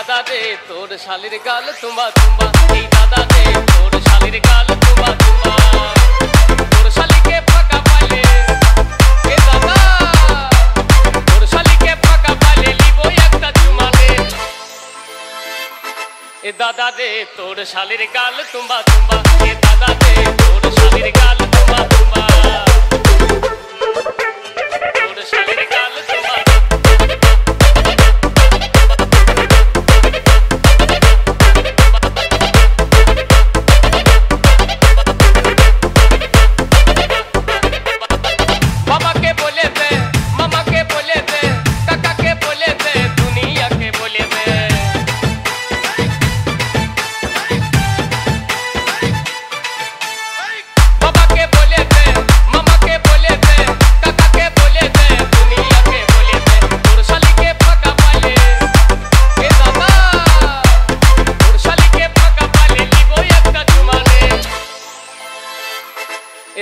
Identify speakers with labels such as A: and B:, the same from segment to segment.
A: दादा दे तोड़ शालिर गाल तुम्बा तुम्बा ए दादा दे तोड़ शालिर गाल तुम्बा तुम्बा तोड़ शाली के फाका पाले ए दादा तोड़ शाली के फाका पाले लिबो एकटा चुमा दे ए दादा दे तोड़ शालिर गाल तुम्बा तुम्बा ए दादा दे तोड़ शालिर गाल तुम्बा तुम्बा तोड़ शालिर गाल तुम्बा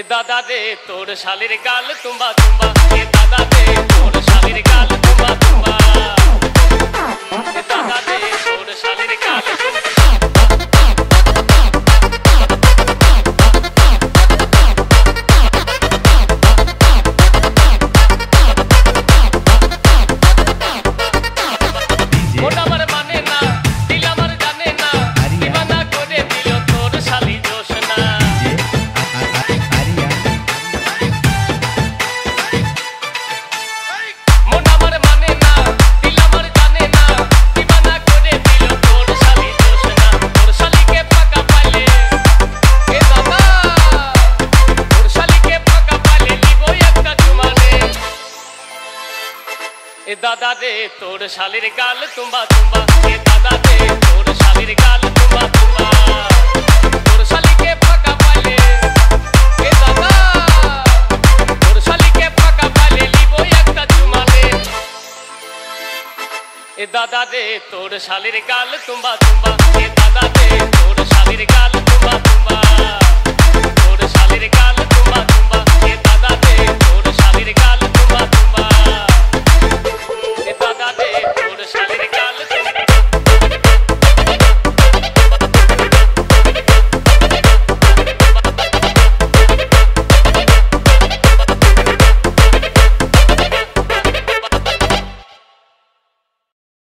A: दादा दे तोड़ शालिर गाल तुम्बा तुम्बा ए दादा दे तोड़ शालिर गाल तुम्बा तुम्बा ए दादा दे तोड़ शालिर गाल मोटा मर माने ना दिला मर जाने ना दीवाना करे दिलो तोड़ शाली जोशना दादा दे तोड़ शालिर गाल तुम्बा तुम्बा ए दादा दे तोड़ शालिर गाल तुम्बा तुम्बा तोड़ शाली के फाका पाले ए दादा तोड़ शाली के फाका पाले लिबो एकटा चुमा दे ए दादा दे तोड़ शालिर गाल तुम्बा तुम्बा ए दादा दे तोड़ शालिर गाल तुम्बा तुम्बा